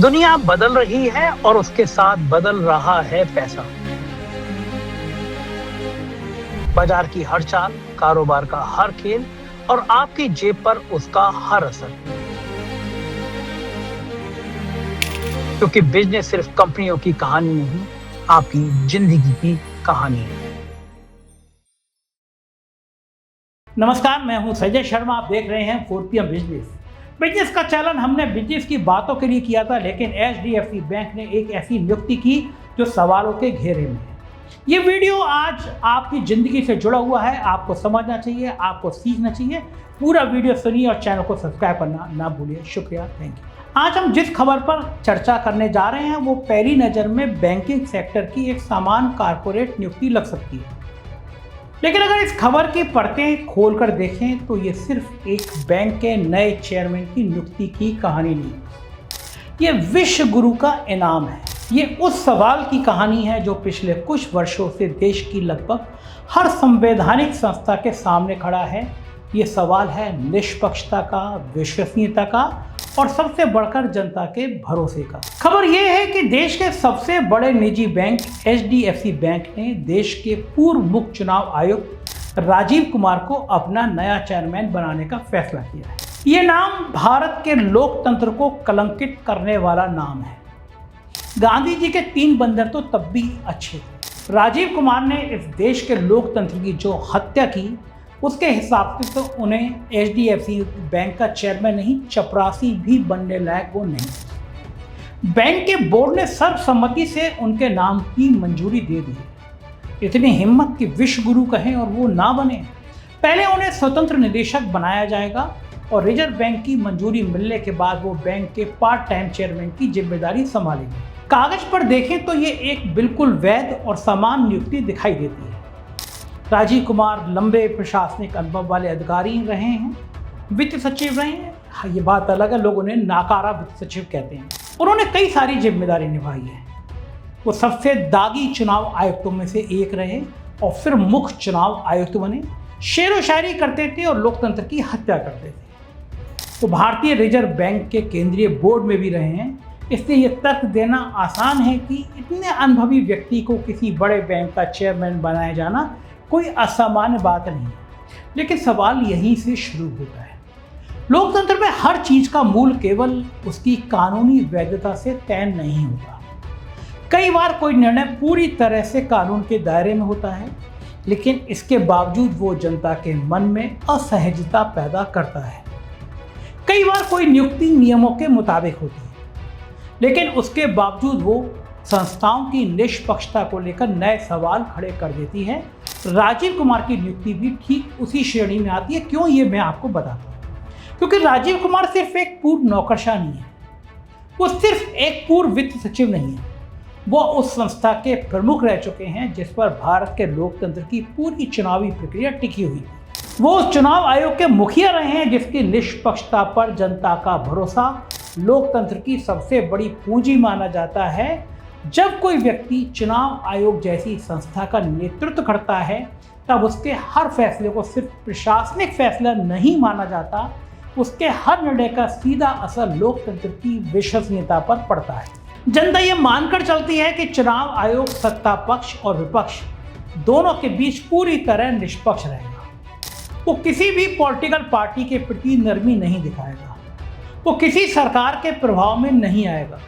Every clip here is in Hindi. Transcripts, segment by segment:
दुनिया बदल रही है और उसके साथ बदल रहा है पैसा। बाजार की हर चाल, कारोबार का हर खेल और आपकी जेब पर उसका हर असर। क्योंकि बिजनेस सिर्फ कंपनियों की कहानी नहीं, आपकी जिंदगी की कहानी है। नमस्कार, मैं हूं संजय शर्मा। आप देख रहे हैं 4PM बिजनेस का चैनल। हमने बिजनेस की बातों के लिए किया था, लेकिन HDFC बैंक ने एक ऐसी नियुक्ति की जो सवालों के घेरे में है। ये वीडियो आज आपकी ज़िंदगी से जुड़ा हुआ है। आपको समझना चाहिए, आपको सीखना चाहिए। पूरा वीडियो सुनिए और चैनल को सब्सक्राइब करना ना भूलिए। शुक्रिया, थैंक यू। आज हम जिस खबर पर चर्चा करने जा रहे हैं वो पहली नज़र में बैंकिंग सेक्टर की एक सामान्य कारपोरेट नियुक्ति लग सकती है, लेकिन अगर इस खबर की परतें खोलकर देखें तो ये सिर्फ एक बैंक के नए चेयरमैन की नियुक्ति की कहानी नहीं, ये विश्व गुरु का इनाम है। ये उस सवाल की कहानी है जो पिछले कुछ वर्षों से देश की लगभग हर संवैधानिक संस्था के सामने खड़ा है। ये सवाल है निष्पक्षता का, विश्वसनीयता का और सबसे बढ़कर जनता के भरोसे का। खबर यह है कि देश के सबसे बड़े निजी बैंक HDFC बैंक ने देश के पूर्व मुख्य चुनाव आयुक्त राजीव कुमार को अपना नया चेयरमैन बनाने का फैसला किया है। ये नाम भारत के लोकतंत्र को कलंकित करने वाला नाम है। गांधी जी के 3 बंदर तो तब भी अच्छे थे। राजीव कुमार ने इस देश के लोकतंत्र की जो हत्या की, उसके हिसाब से तो उन्हें HDFC बैंक का चेयरमैन नहीं, चपरासी भी बनने लायक वो नहीं। बैंक के बोर्ड ने सर्वसम्मति से उनके नाम की मंजूरी दे दी। इतनी हिम्मत कि विश्व गुरु कहें और वो ना बने। पहले उन्हें स्वतंत्र निदेशक बनाया जाएगा और रिजर्व बैंक की मंजूरी मिलने के बाद वो बैंक के पार्ट टाइम चेयरमैन की जिम्मेदारी संभालेंगे। कागज पर देखें तो ये एक बिल्कुल वैध और समान नियुक्ति दिखाई देती है। राजीव कुमार लंबे प्रशासनिक अनुभव वाले अधिकारी रहे हैं, वित्त सचिव रहे हैं। हाँ, ये बात अलग है, लोग उन्हें नाकारा वित्त सचिव कहते हैं। उन्होंने कई सारी जिम्मेदारी निभाई है। वो सबसे दागी चुनाव आयुक्तों में से एक रहे और फिर मुख्य चुनाव आयुक्त बने। शेरो शायरी करते थे और लोकतंत्र की हत्या करते थे। वो भारतीय रिजर्व बैंक के केंद्रीय बोर्ड में भी रहे हैं। इसलिए ये तर्क देना आसान है कि इतने अनुभवी व्यक्ति को किसी बड़े बैंक का चेयरमैन बनाया जाना कोई असामान्य बात नहीं है। लेकिन सवाल यहीं से शुरू होता है। लोकतंत्र में हर चीज का मूल केवल उसकी कानूनी वैधता से तय नहीं होता। कई बार कोई निर्णय पूरी तरह से कानून के दायरे में होता है, लेकिन इसके बावजूद वो जनता के मन में असहजता पैदा करता है। कई बार कोई नियुक्ति नियमों के मुताबिक होती है, लेकिन उसके बावजूद वो संस्थाओं की निष्पक्षता को लेकर नए सवाल खड़े कर देती है। राजीव कुमार की नियुक्ति भी ठीक उसी श्रेणी में आती है। क्यों, ये मैं आपको बताता हूँ। क्योंकि राजीव कुमार सिर्फ एक पूर्व नौकरशाह नहीं है, वो सिर्फ एक पूर्व वित्त सचिव नहीं है, वो उस संस्था के प्रमुख रह चुके हैं जिस पर भारत के लोकतंत्र की पूरी चुनावी प्रक्रिया टिकी हुई है। वो उस चुनाव आयोग के मुखिया रहे हैं जिसकी निष्पक्षता पर जनता का भरोसा लोकतंत्र की सबसे बड़ी पूंजी माना जाता है। जब कोई व्यक्ति चुनाव आयोग जैसी संस्था का नेतृत्व करता है तब उसके हर फैसले को सिर्फ प्रशासनिक फैसला नहीं माना जाता, उसके हर निर्णय का सीधा असर लोकतंत्र की विश्वसनीयता पर पड़ता है। जनता ये मानकर चलती है कि चुनाव आयोग सत्ता पक्ष और विपक्ष दोनों के बीच पूरी तरह निष्पक्ष रहेगा। वो किसी भी पॉलिटिकल पार्टी के प्रति नरमी नहीं दिखाएगा, वो किसी सरकार के प्रभाव में नहीं आएगा,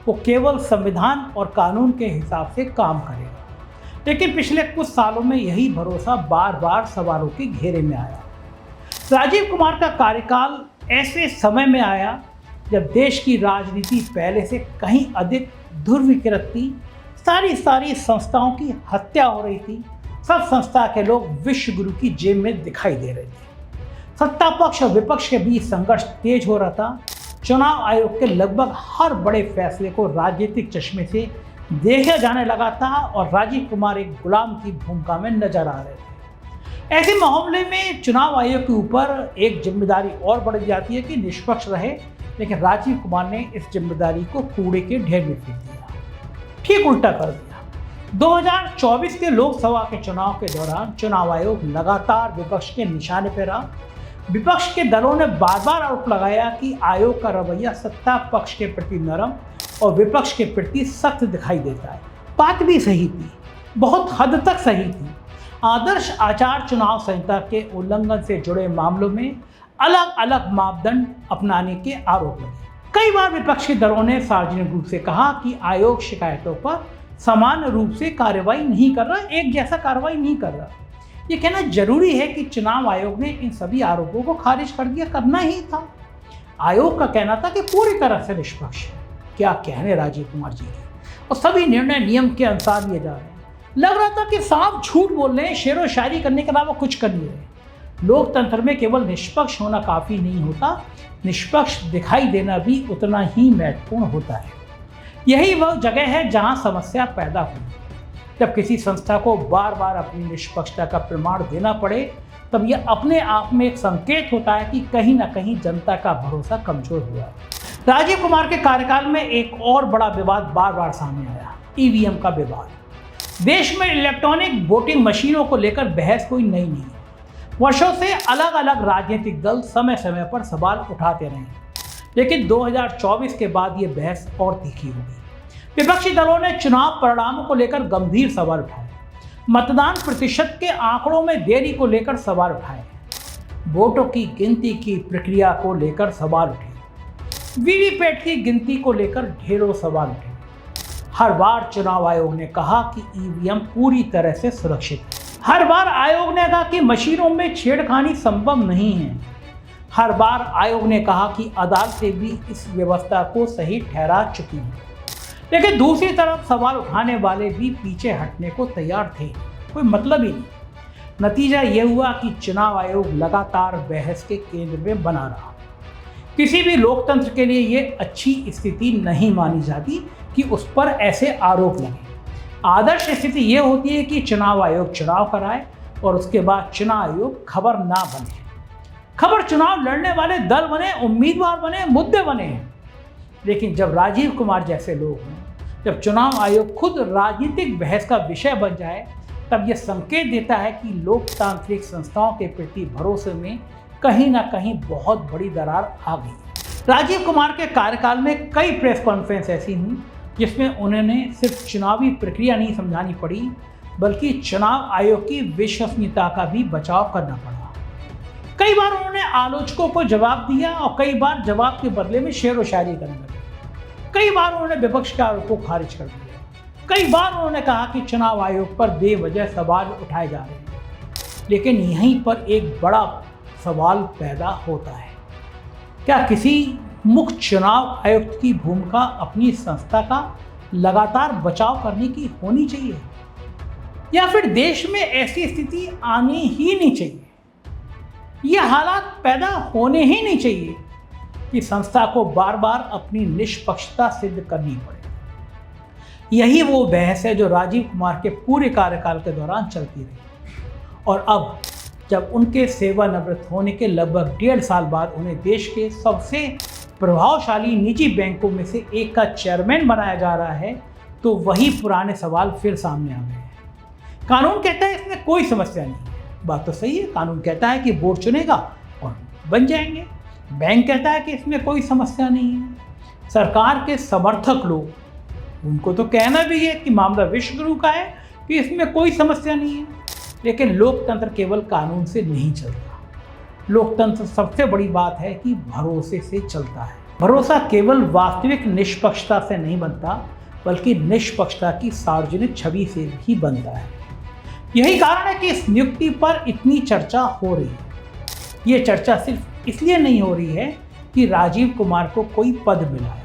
वो केवल संविधान और कानून के हिसाब से काम करेगा। लेकिन पिछले कुछ सालों में यही भरोसा बार बार सवालों के घेरे में आया। राजीव कुमार का कार्यकाल ऐसे समय में आया जब देश की राजनीति पहले से कहीं अधिक ध्रुवीकृत थी। सारी संस्थाओं की हत्या हो रही थी। सब संस्था के लोग विश्व गुरु की जेब में दिखाई दे रहे थे। सत्ता पक्ष और विपक्ष के बीच संघर्ष तेज हो रहा था। चुनाव आयोग के लगभग हर बड़े फैसले को राजनीतिक चश्मे से देखा जाने लगा था और राजीव कुमार एक गुलाम की भूमिका में नजर आ रहे थे। ऐसे मामले में चुनाव आयोग के ऊपर एक जिम्मेदारी और बढ़ जाती है कि निष्पक्ष रहे, लेकिन राजीव कुमार ने इस जिम्मेदारी को कूड़े के ढेर में फेंक दिया, ठीक उल्टा कर दिया। 2024 के लोकसभा के चुनाव के दौरान चुनाव आयोग लगातार विपक्ष के निशाने पर रहा। विपक्ष के दलों ने बार बार आरोप लगाया कि आयोग का रवैया सत्ता पक्ष के प्रति नरम और विपक्ष के प्रति सख्त दिखाई देता है। बात भी सही थी, बहुत हद तक सही थी। आदर्श आचार चुनाव संहिता के उल्लंघन से जुड़े मामलों में अलग अलग मापदंड अपनाने के आरोप लगे। कई बार विपक्षी दलों ने सार्वजनिक रूप से कहा कि आयोग शिकायतों पर समान रूप से कार्रवाई नहीं कर रहा, एक जैसा कार्रवाई नहीं कर रहा। ये कहना जरूरी है कि चुनाव आयोग ने इन सभी आरोपों को खारिज कर दिया, करना ही था। आयोग का कहना था कि पूरी तरह से निष्पक्ष है। क्या कहने राजीव कुमार जी के, और सभी निर्णय नियम के अनुसार लिए जा रहे हैं। लग रहा था कि साफ झूठ बोल रहे हैं, शेरो शायरी करने के अलावा कुछ कर नहीं रहे। लोकतंत्र में केवल निष्पक्ष होना काफी नहीं होता, निष्पक्ष दिखाई देना भी उतना ही महत्वपूर्ण होता है। यही वह जगह है जहां समस्या पैदा हुई। जब किसी संस्था को बार बार अपनी निष्पक्षता का प्रमाण देना पड़े, तब यह अपने आप में एक संकेत होता है कि कहीं ना कहीं जनता का भरोसा कमजोर हुआ है। राजीव कुमार के कार्यकाल में एक और बड़ा विवाद बार बार सामने आया, ईवीएम का विवाद। देश में इलेक्ट्रॉनिक वोटिंग मशीनों को लेकर बहस कोई नई नहीं है। वर्षों से अलग अलग राजनीतिक दल समय समय पर सवाल उठाते रहे, लेकिन 2024 के बाद ये बहस और तीखी हो गई। विपक्षी दलों ने चुनाव परिणामों को लेकर गंभीर सवाल उठाए, मतदान प्रतिशत के आंकड़ों में देरी को लेकर सवाल उठाए, वोटों की गिनती की प्रक्रिया को लेकर सवाल उठे, वीवीपैट की गिनती को लेकर ढेरों सवाल उठे। हर बार चुनाव आयोग ने कहा कि ईवीएम पूरी तरह से सुरक्षित है। हर बार आयोग ने कहा कि मशीनों में छेड़खानी संभव नहीं है। हर बार आयोग ने कहा कि अदालतें भी इस व्यवस्था को सही ठहरा चुकी हैं। लेकिन दूसरी तरफ सवाल उठाने वाले भी पीछे हटने को तैयार थे, कोई मतलब ही नहीं। नतीजा यह हुआ कि चुनाव आयोग लगातार बहस के केंद्र में बना रहा। किसी भी लोकतंत्र के लिए ये अच्छी स्थिति नहीं मानी जाती कि उस पर ऐसे आरोप लगे। आदर्श स्थिति ये होती है कि चुनाव आयोग चुनाव कराए और उसके बाद चुनाव आयोग खबर ना बने। खबर चुनाव लड़ने वाले दल बने, उम्मीदवार बने, मुद्दे बने। लेकिन जब राजीव कुमार जैसे लोग हों, जब चुनाव आयोग खुद राजनीतिक बहस का विषय बन जाए, तब यह संकेत देता है कि लोकतांत्रिक संस्थाओं के प्रति भरोसे में कहीं ना कहीं बहुत बड़ी दरार आ गई। राजीव कुमार के कार्यकाल में कई प्रेस कॉन्फ्रेंस ऐसी हुई जिसमें उन्होंने सिर्फ चुनावी प्रक्रिया नहीं समझानी पड़ी, बल्कि चुनाव आयोग की विश्वसनीयता का भी बचाव करना पड़ा। कई बार उन्होंने आलोचकों को जवाब दिया और कई बार जवाब के बदले में शेर व शायरी करने लगे। कई बार उन्होंने विपक्ष के आरोप को खारिज कर दिया। कई बार उन्होंने कहा कि चुनाव आयोग पर बेवजह सवाल उठाए जा रहे हैं। लेकिन यहीं पर एक बड़ा सवाल पैदा होता है, क्या किसी मुख्य चुनाव आयुक्त की भूमिका अपनी संस्था का लगातार बचाव करने की होनी चाहिए, या फिर देश में ऐसी स्थिति आनी ही नहीं चाहिए? ये हालात पैदा होने ही नहीं चाहिए कि संस्था को बार बार अपनी निष्पक्षता सिद्ध करनी पड़े। यही वो बहस है जो राजीव कुमार के पूरे कार्यकाल के दौरान चलती रही, और अब जब उनके सेवानिवृत्त होने के लगभग 1.5 साल बाद उन्हें देश के सबसे प्रभावशाली निजी बैंकों में से एक का चेयरमैन बनाया जा रहा है, तो वही पुराने सवाल फिर सामने आ गए हैं। कानून कहता है इसमें कोई समस्या नहीं है, बात तो सही है। कानून कहता है कि बोर्ड चुनेगा और बन जाएंगे। बैंक कहता है कि इसमें कोई समस्या नहीं है। सरकार के समर्थक लोग, उनको तो कहना भी है कि मामला विश्वगुरु का है, कि इसमें कोई समस्या नहीं है। लेकिन लोकतंत्र केवल कानून से नहीं चलता। लोकतंत्र सबसे बड़ी बात है कि भरोसे से चलता है। भरोसा केवल वास्तविक निष्पक्षता से नहीं बनता, बल्कि निष्पक्षता की सार्वजनिक छवि से भी बनता है। यही कारण है कि इस नियुक्ति पर इतनी चर्चा हो रही है। ये चर्चा सिर्फ इसलिए नहीं हो रही है कि राजीव कुमार को कोई पद मिला है।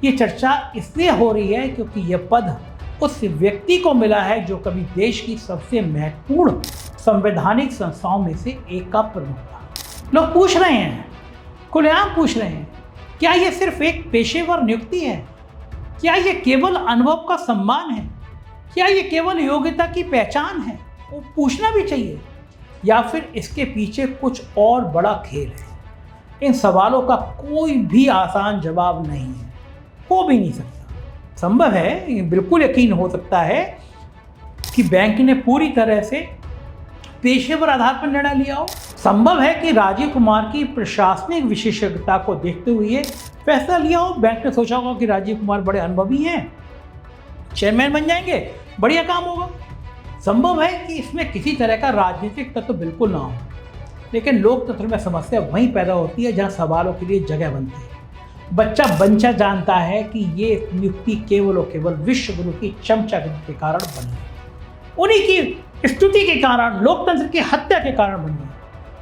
ये चर्चा इसलिए हो रही है क्योंकि यह पद उस व्यक्ति को मिला है जो कभी देश की सबसे महत्वपूर्ण संवैधानिक संस्थाओं में से एक का प्रमुख था। लोग पूछ रहे हैं, खुलेआम पूछ रहे हैं, क्या यह सिर्फ एक पेशेवर नियुक्ति है? क्या यह केवल अनुभव का सम्मान है? क्या ये केवल योग्यता की पहचान है? वो पूछना भी चाहिए। या फिर इसके पीछे कुछ और बड़ा खेल है? इन सवालों का कोई भी आसान जवाब नहीं है, हो भी नहीं सकता। संभव है, ये बिल्कुल यकीन हो सकता है कि बैंक ने पूरी तरह से पेशेवर आधार पर निर्णय लिया हो। संभव है कि राजीव कुमार की प्रशासनिक विशेषज्ञता को देखते हुए फैसला लिया हो। बैंक ने सोचा होगा कि राजीव कुमार बड़े अनुभवी हैं, चेयरमैन बन जाएंगे, बढ़िया काम होगा। संभव है कि इसमें किसी तरह का राजनीतिक तत्व बिल्कुल ना हो, लेकिन लोकतंत्र में समस्या वहीं पैदा होती है जहां सवालों के लिए जगह बनती है। बच्चा जानता है कि ये नियुक्ति केवल और केवल विश्व गुरु की चमचागिरी के कारण बनी है, उन्हीं की स्तुति के कारण, लोकतंत्र की हत्या के कारण बनी है,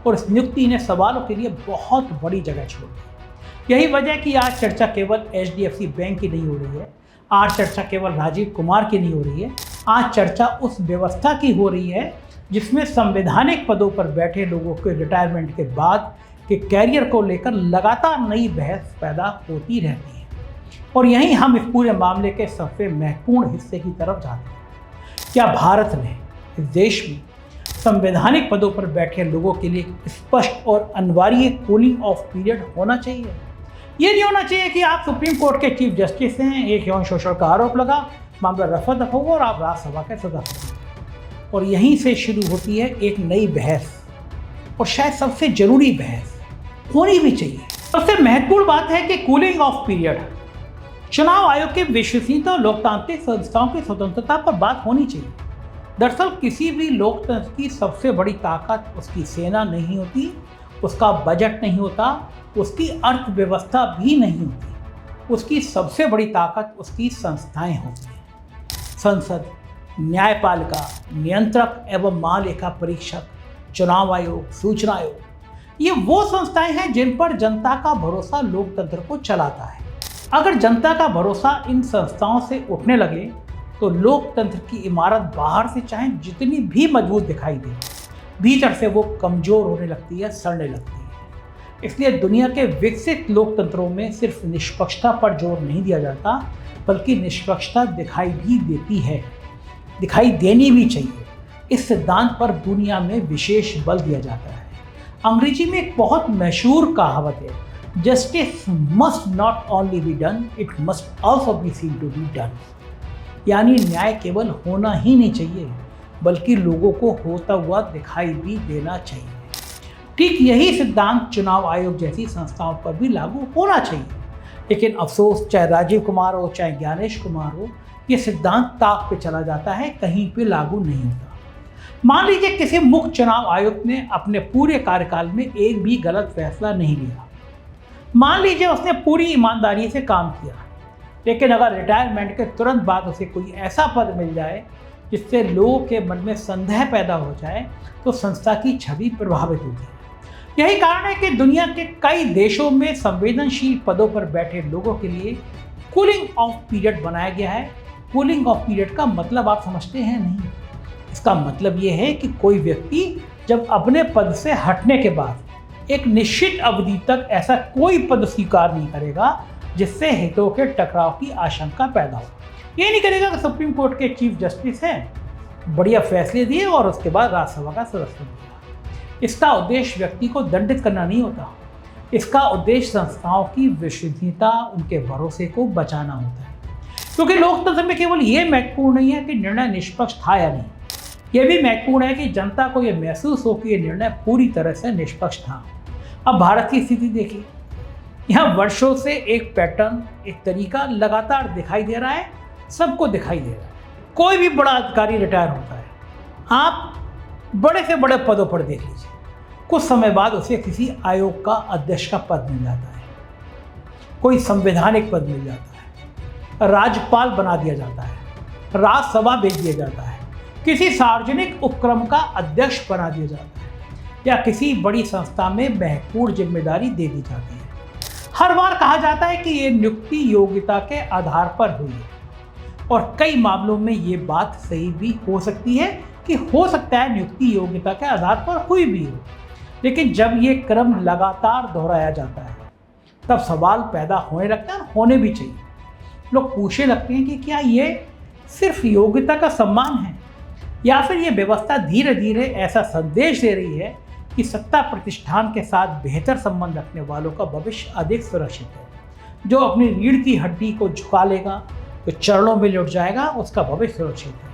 और इस नियुक्ति ने सवालों के लिए बहुत बड़ी जगह छोड़ दी। यही वजह है कि आज चर्चा केवल HDFC बैंक की नहीं हो रही है, आज चर्चा केवल राजीव कुमार की नहीं हो रही है, आज चर्चा उस व्यवस्था की हो रही है जिसमें संवैधानिक पदों पर बैठे लोगों के रिटायरमेंट के बाद के कैरियर को लेकर लगातार नई बहस पैदा होती रहती है। और यहीं हम इस पूरे मामले के सबसे महत्वपूर्ण हिस्से की तरफ जाते हैं। क्या भारत में, इस देश में संवैधानिक पदों पर बैठे लोगों के लिए स्पष्ट और अनिवार्य कूलिंग ऑफ पीरियड होना चाहिए? ये नहीं होना चाहिए कि आप सुप्रीम कोर्ट के चीफ जस्टिस हैं, एक यौन शोषण का आरोप लगा, मामला रफा दफा हुआ और आप राज्यसभा के सदस्य हैं। और यहीं से शुरू होती है एक नई बहस, और शायद सबसे जरूरी बहस होनी भी चाहिए। सबसे महत्वपूर्ण बात है कि कूलिंग ऑफ पीरियड, चुनाव आयोग की विश्वसनीयता और लोकतांत्रिक संस्थाओं की स्वतंत्रता पर बात होनी चाहिए। दरअसल किसी भी लोकतंत्र की सबसे बड़ी ताकत उसकी सेना नहीं होती, उसका बजट नहीं होता, उसकी अर्थव्यवस्था भी नहीं होती। उसकी सबसे बड़ी ताकत उसकी संस्थाएं होती हैं। संसद, न्यायपालिका, नियंत्रक एवं महालेखा परीक्षक, चुनाव आयोग, सूचना आयोग, ये वो संस्थाएं हैं जिन पर जनता का भरोसा लोकतंत्र को चलाता है। अगर जनता का भरोसा इन संस्थाओं से उठने लगे तो लोकतंत्र की इमारत बाहर से चाहे जितनी भी मजबूत दिखाई दे, भीतर से वो कमजोर होने लगती है, सड़ने लगती है। इसलिए दुनिया के विकसित लोकतंत्रों में सिर्फ निष्पक्षता पर जोर नहीं दिया जाता, बल्कि निष्पक्षता दिखाई भी देती है, दिखाई देनी भी चाहिए। इस सिद्धांत पर दुनिया में विशेष बल दिया जाता है। अंग्रेजी में एक बहुत मशहूर कहावत है, justice must not only be done, it must also be seen to be done. यानी न्याय केवल होना ही नहीं चाहिए, बल्कि लोगों को होता हुआ दिखाई भी देना चाहिए। ठीक यही सिद्धांत चुनाव आयोग जैसी संस्थाओं पर भी लागू होना चाहिए। लेकिन अफसोस, चाहे राजीव कुमार हो, चाहे ज्ञानेश कुमार हो, ये सिद्धांत ताक पे चला जाता है, कहीं पे लागू नहीं होता। मान लीजिए किसी मुख्य चुनाव आयुक्त ने अपने पूरे कार्यकाल में एक भी गलत फैसला नहीं लिया। मान लीजिए उसने पूरी ईमानदारी से काम किया, लेकिन अगर रिटायरमेंट के तुरंत बाद उसे कोई ऐसा पद मिल जाए जिससे लोगों के मन में संदेह पैदा हो जाए, तो संस्था की छवि प्रभावित होती है। यही कारण है कि दुनिया के कई देशों में संवेदनशील पदों पर बैठे लोगों के लिए कूलिंग ऑफ पीरियड बनाया गया है। कूलिंग ऑफ पीरियड का मतलब आप समझते हैं? नहीं। इसका मतलब ये है कि कोई व्यक्ति जब अपने पद से हटने के बाद एक निश्चित अवधि तक ऐसा कोई पद स्वीकार नहीं करेगा जिससे हितों के टकराव की आशंका पैदा हो। ये नहीं करेगा कि सुप्रीम कोर्ट के चीफ जस्टिस हैं, बढ़िया फैसले दिए और उसके बाद राज्यसभा का सदस्य बन गया। इसका उद्देश्य व्यक्ति को दंडित करना नहीं होता, इसका उद्देश्य संस्थाओं की विश्वसनीयता, उनके भरोसे को बचाना होता है। क्योंकि लोकतंत्र में केवल ये महत्वपूर्ण नहीं है कि निर्णय निष्पक्ष था या नहीं, यह भी महत्वपूर्ण है कि जनता को यह महसूस हो कि यह निर्णय पूरी तरह से निष्पक्ष था। अब भारत की स्थिति देखिए, यहाँ वर्षों से एक पैटर्न, एक तरीका लगातार दिखाई दे रहा है, सबको दिखाई दे रहा है। कोई भी बड़ा अधिकारी रिटायर होता है, आप बड़े से बड़े पदों पर देख लीजिए, कुछ समय बाद उसे किसी आयोग का अध्यक्ष का पद मिल जाता है, कोई संवैधानिक पद मिल जाता है, राज्यपाल बना दिया जाता है, राज्यसभा भेज दिया जाता है, किसी सार्वजनिक उपक्रम का अध्यक्ष बना दिया जाता है, या किसी बड़ी संस्था में महत्वपूर्ण जिम्मेदारी दे दी जाती है। हर बार कहा जाता है कि ये नियुक्ति योग्यता के आधार पर हुई है, और कई मामलों में ये बात सही भी हो सकती है कि हो सकता है नियुक्ति योग्यता के आधार पर हुई भी हो। लेकिन जब ये क्रम लगातार दोहराया जाता है तब सवाल पैदा होने लगता है, होने भी चाहिए। लोग पूछने लगते हैं कि क्या ये सिर्फ योग्यता का सम्मान है, या फिर ये व्यवस्था धीरे धीरे ऐसा संदेश दे रही है कि सत्ता प्रतिष्ठान के साथ बेहतर संबंध रखने वालों का भविष्य अधिक सुरक्षित है। जो अपनी रीढ़ की हड्डी को झुका लेगा, जो चरणों में लौट जाएगा, उसका भविष्य सुरक्षित है।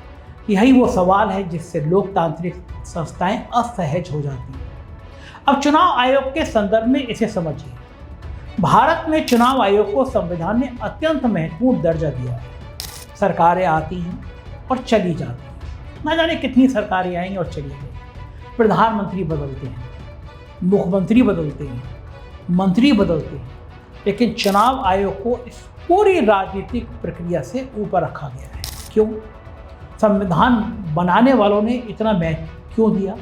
यही वो सवाल है जिससे लोकतांत्रिक संस्थाएं असहज हो जाती हैं। अब चुनाव आयोग के संदर्भ में इसे समझिए। भारत में चुनाव आयोग को संविधान ने अत्यंत महत्वपूर्ण दर्जा दिया है। सरकारें आती हैं और चली जाती हैं, न जाने कितनी सरकारें आई और चली गई। प्रधानमंत्री बदलते हैं, मुख्यमंत्री बदलते हैं, मंत्री बदलते हैं, लेकिन चुनाव आयोग को इस पूरी राजनीतिक प्रक्रिया से ऊपर रखा गया है। क्यों? संविधान बनाने वालों ने इतना महत्व क्यों दिया?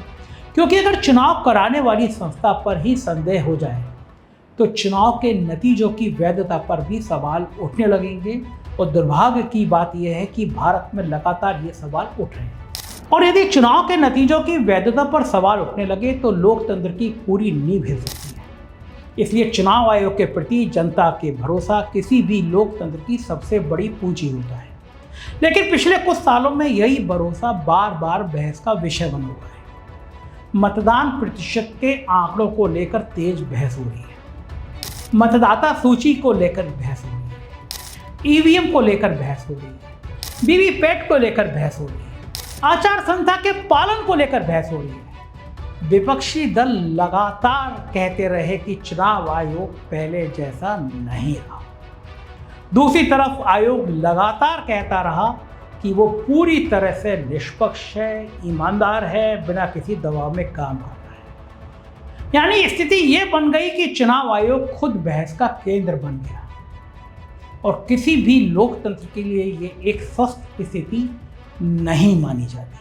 क्योंकि अगर चुनाव कराने वाली संस्था पर ही संदेह हो जाए तो चुनाव के नतीजों की वैधता पर भी सवाल उठने लगेंगे। और दुर्भाग्य की बात यह है कि भारत में लगातार ये सवाल उठ रहे हैं। और यदि चुनाव के नतीजों की वैधता पर सवाल उठने लगे तो लोकतंत्र की पूरी नींव हिल सकती है। इसलिए चुनाव आयोग के प्रति जनता के भरोसा किसी भी लोकतंत्र की सबसे बड़ी पूंजी होता है। लेकिन पिछले कुछ सालों में यही भरोसा बार बार बहस का विषय बना हुआ है। मतदान प्रतिशत के आंकड़ों को लेकर तेज बहस हो रही है, मतदाता सूची को लेकर बहस हो रही है, ईवीएम को लेकर बहस हो रही है, वीवीपैट को लेकर बहस हो रही है, आचार संहिता के पालन को लेकर बहस हो रही है। विपक्षी दल लगातार कहते रहे कि चुनाव आयोग पहले जैसा नहीं रहा। दूसरी तरफ आयोग लगातार कहता रहा कि वो पूरी तरह से निष्पक्ष है, ईमानदार है, बिना किसी दबाव में काम कर रहा है। यानी स्थिति ये बन गई कि चुनाव आयोग खुद बहस का केंद्र बन गया और किसी भी लोकतंत्र के लिए ये एक स्वस्थ स्थिति नहीं मानी जाती,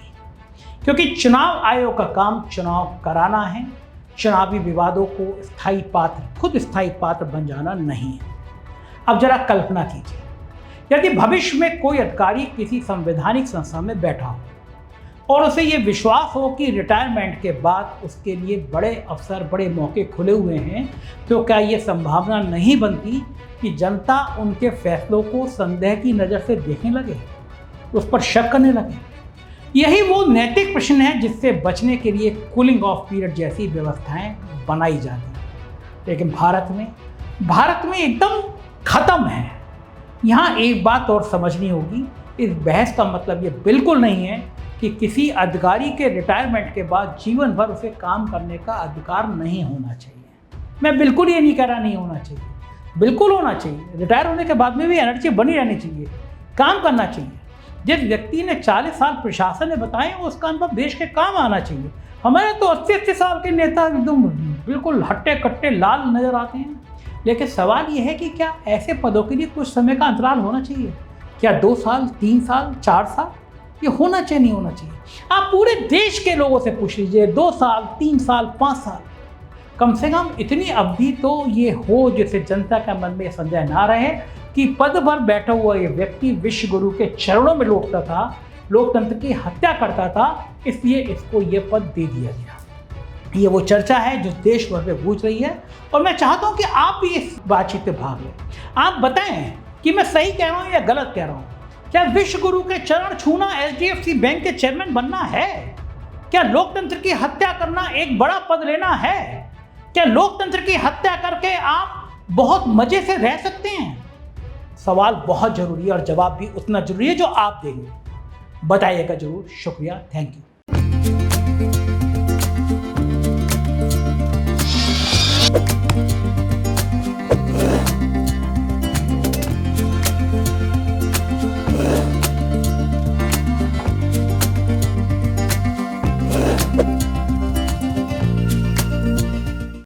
क्योंकि चुनाव आयोग का काम चुनाव कराना है, चुनावी विवादों को खुद स्थायी पात्र बन जाना नहीं है। अब जरा कल्पना कीजिए, यदि भविष्य में कोई अधिकारी किसी संवैधानिक संस्था में बैठा हो और उसे ये विश्वास हो कि रिटायरमेंट के बाद उसके लिए बड़े अवसर, बड़े मौके खुले हुए हैं, तो क्या ये संभावना नहीं बनती कि जनता उनके फैसलों को संदेह की नज़र से देखने लगे, उस पर शक करने लगे? यही वो नैतिक प्रश्न है जिससे बचने के लिए कूलिंग ऑफ पीरियड जैसी व्यवस्थाएं बनाई जाती हैं। लेकिन भारत में एकदम खत्म है। यहाँ एक बात और समझनी होगी, इस बहस का मतलब ये बिल्कुल नहीं है कि किसी अधिकारी के रिटायरमेंट के बाद जीवन भर उसे काम करने का अधिकार नहीं होना चाहिए। मैं बिल्कुल ये नहीं कह रहा नहीं होना चाहिए, बिल्कुल होना चाहिए। रिटायर होने के बाद में भी एनर्जी बनी रहनी चाहिए, काम करना चाहिए। जिस व्यक्ति ने 40 साल प्रशासन में बताए उसका अनुभव देश के काम आना चाहिए। हमारे तो 80-80 साल के नेता एकदम बिल्कुल हट्टे कट्टे लाल नजर आते हैं। लेकिन सवाल यह है कि क्या ऐसे पदों के लिए कुछ समय का अंतराल होना चाहिए? क्या 2 साल, 3 साल, 4 साल ये होना चाहिए, नहीं होना चाहिए? आप पूरे देश के लोगों से पूछ लीजिए, 2 साल, 3 साल, 5 साल, कम से कम इतनी अवधि तो ये हो जिससे जनता के मन में संदेह ना रहे कि पद पर बैठा हुआ ये व्यक्ति विश्व गुरु के चरणों में लौटता था, लोकतंत्र की हत्या करता था, इसलिए इसको ये पद दे दिया गया। ये वो चर्चा है जो देश भर में गूंज रही है और मैं चाहता हूं कि आप भी इस बातचीत में भाग लें। आप बताएं कि मैं सही कह रहा हूं या गलत कह रहा हूं। क्या विश्व गुरु के चरण छूना HDFC बैंक के चेयरमैन बनना है? क्या लोकतंत्र की हत्या करना एक बड़ा पद लेना है? क्या लोकतंत्र की हत्या करके आप बहुत मजे से रह सकते हैं? सवाल बहुत जरूरी है और जवाब भी उतना जरूरी है जो आप देंगे। बताइएगा जरूर। शुक्रिया, थैंक यू।